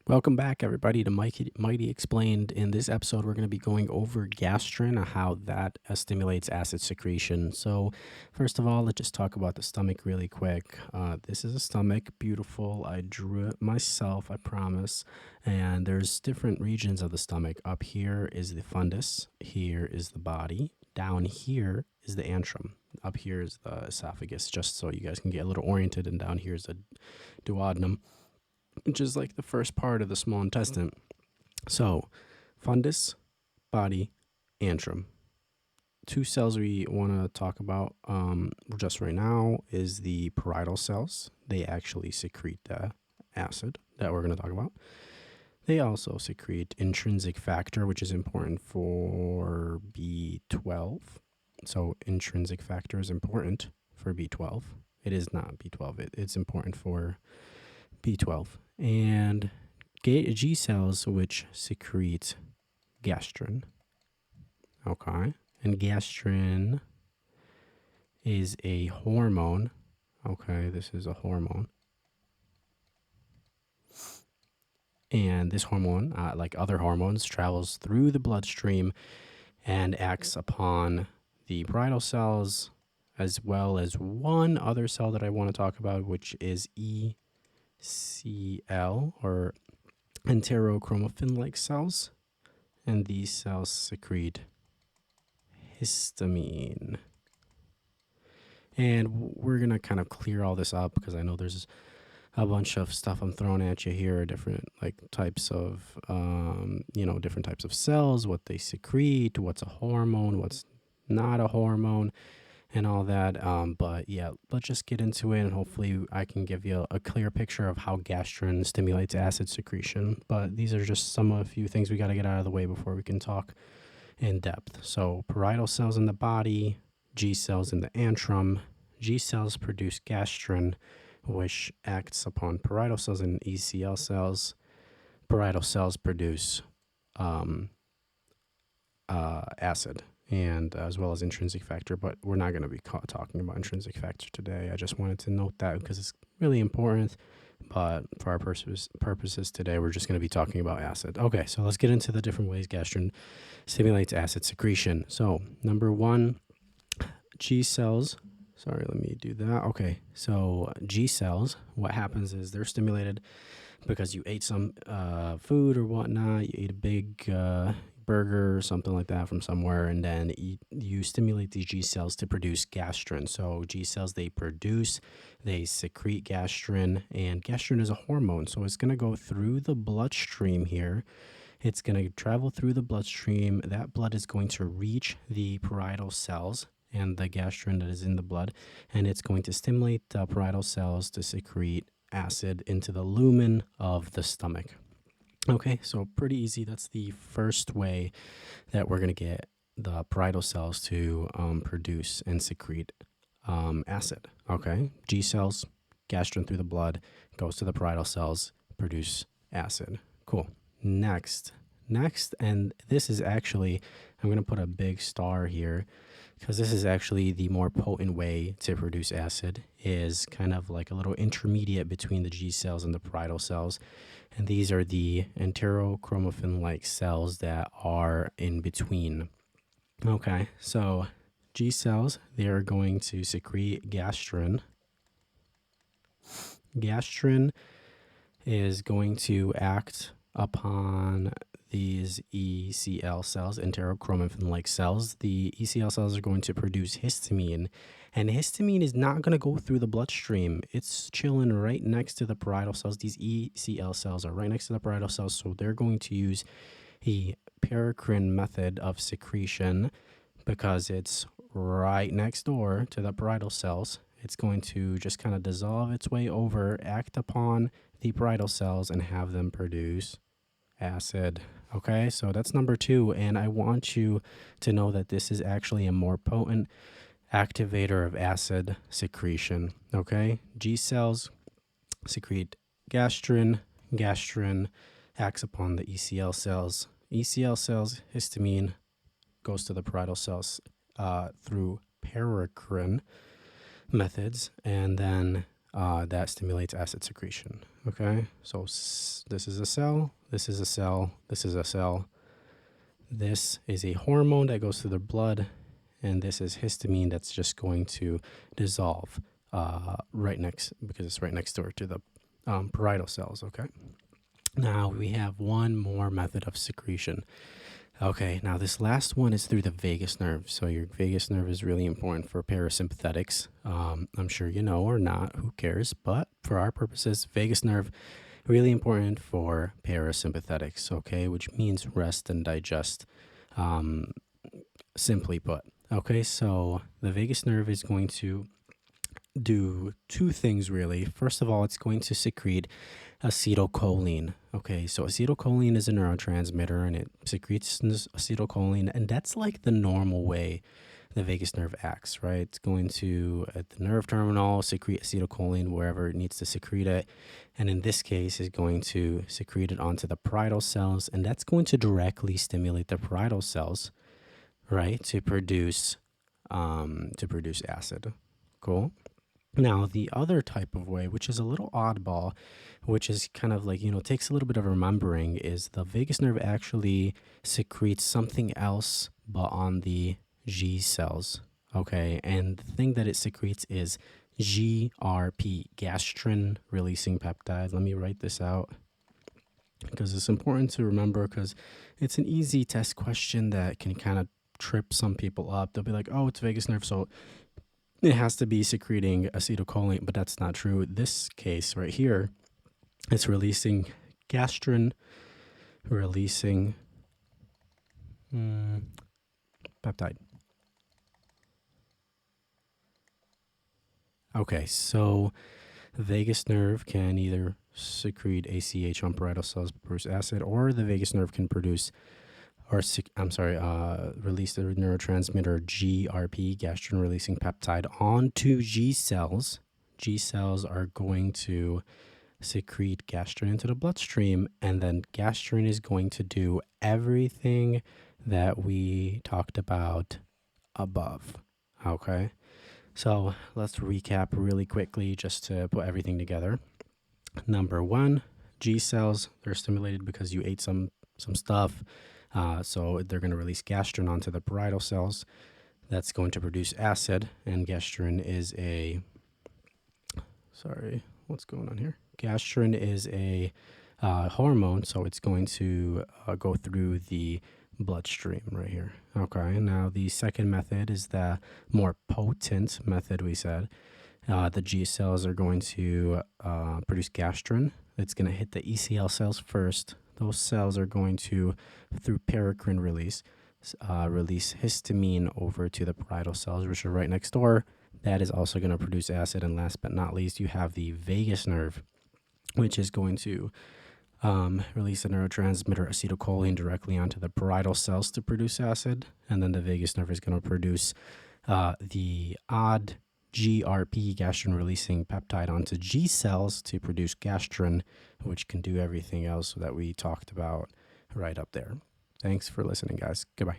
Welcome back, everybody, to Mighty Explained. In this episode, we're going to be going over gastrin, how that stimulates acid secretion. So, first of all, let's just talk about the stomach really quick. This is a stomach, beautiful. I drew it myself, I promise. And there's different regions of the stomach. Up here is the fundus. Here is the body. Down here is the antrum. Up here is the esophagus, just so you guys can get a little oriented. And down here is the duodenum, which is like the first part of the small intestine. So, fundus, body, antrum. Two cells we want to talk about just right now is the parietal cells. They actually secrete the acid that we're going to talk about. They also secrete intrinsic factor, which is important for B12. So, intrinsic factor is important for B12. It is not B12. It's important for B12. And G cells, which secrete gastrin. Okay. And gastrin is a hormone. Okay, this is a hormone. And this hormone, like other hormones, travels through the bloodstream and acts upon the parietal cells, as well as one other cell that I want to talk about, which is ECL, or enterochromaffin-like cells, and these cells secrete histamine. And we're going to kind of clear all this up because I know there's a bunch of stuff I'm throwing at you here, different types of, different types of cells, what they secrete, what's a hormone, what's not a hormone, and all that. But yeah, let's just get into it, and hopefully I can give you a clear picture of how gastrin stimulates acid secretion. But these are just a few things we got to get out of the way before we can talk in depth. So parietal cells in the body, G cells in the antrum. G cells produce gastrin, which acts upon parietal cells and ECL cells. Parietal cells produce acid, and as well as intrinsic factor, but we're not going to be talking about intrinsic factor today. I just wanted to note that because it's really important, but for our purposes today, we're just going to be talking about acid. Okay, so let's get into the different ways gastrin stimulates acid secretion. So number one, G cells. Sorry, let me do that. Okay, so G cells, what happens is they're stimulated because you ate some food or whatnot. You ate a big burger or something like that from somewhere, and then you stimulate these G cells to produce gastrin. So G cells, they secrete gastrin, and gastrin is a hormone. So it's going to go through the bloodstream here. It's going to travel through the bloodstream. That blood is going to reach the parietal cells and the gastrin that is in the blood, and it's going to stimulate the parietal cells to secrete acid into the lumen of the stomach. Okay, so pretty easy. That's the first way that we're going to get the parietal cells to produce and secrete acid. Okay, G cells, gastrin through the blood, goes to the parietal cells, produce acid. Cool. Next, and this is actually, I'm going to put a big star here because this is actually the more potent way to produce acid, is kind of like a little intermediate between the G cells and the parietal cells. And these are the enterochromaffin-like cells that are in between. Okay, so G cells, they are going to secrete gastrin. Gastrin is going to act upon these ECL cells, enterochromaffin-like cells. The ECL cells are going to produce histamine, and histamine is not going to go through the bloodstream. It's chilling right next to the parietal cells. These ECL cells are right next to the parietal cells, so they're going to use a paracrine method of secretion because it's right next door to the parietal cells. It's going to just kind of dissolve its way over, act upon the parietal cells, and have them produce acid. Okay, so that's number two, and I want you to know that this is actually a more potent activator of acid secretion. Okay, G cells secrete gastrin. Gastrin acts upon the ECL cells. ECL cells, histamine goes to the parietal cells through paracrine methods, and then that stimulates acid secretion. Okay, so this is a cell, this is a cell, this is a cell. This is a hormone that goes through the blood, and this is histamine that's just going to dissolve because it's right next door to the parietal cells. Okay, now we have one more method of secretion. Okay, now this last one is through the vagus nerve. So your vagus nerve is really important for parasympathetics. I'm sure you know or not, who cares? But for our purposes, vagus nerve, really important for parasympathetics, okay? Which means rest and digest, simply put. Okay, so the vagus nerve is going to do two things really. First of all, it's going to secrete acetylcholine. Okay, so acetylcholine is a neurotransmitter and it secretes acetylcholine, and that's like the normal way the vagus nerve acts, right? It's going to, at the nerve terminal, secrete acetylcholine wherever it needs to secrete it. And in this case, is going to secrete it onto the parietal cells, and that's going to directly stimulate the parietal cells, right, to produce acid. Cool. Now, the other type of way, which is a little oddball, which is kind of like, takes a little bit of remembering, is the vagus nerve actually secretes something else, but on the G cells. Okay, and the thing that it secretes is GRP, gastrin releasing peptide. Let me write this out because it's important to remember, because it's an easy test question that can kind of trip some people up. They'll be like, oh, it's vagus nerve, so it has to be secreting acetylcholine, but that's not true. This case right here, it's releasing gastrin, releasing peptide. Okay, so the vagus nerve can either secrete ACH on parietal cells, produce acid, or the vagus nerve can produce, release the neurotransmitter GRP, gastrin releasing peptide, onto G cells. G cells are going to secrete gastrin into the bloodstream, and then gastrin is going to do everything that we talked about above. Okay, so let's recap really quickly just to put everything together. Number one, G cells, they're stimulated because you ate some stuff. So they're going to release gastrin onto the parietal cells. That's going to produce acid, and gastrin is a hormone, so it's going to go through the bloodstream right here. Okay, now the second method is the more potent method. We said the G cells are going to produce gastrin. It's going to hit the ECL cells first. Those cells are going to, through paracrine release histamine over to the parietal cells, which are right next door. That is also going to produce acid. And last but not least, you have the vagus nerve, which is going to release the neurotransmitter acetylcholine directly onto the parietal cells to produce acid. And then the vagus nerve is going to produce the odd GRP, gastrin releasing peptide, onto G cells to produce gastrin, which can do everything else that we talked about right up there. Thanks for listening, guys. Goodbye.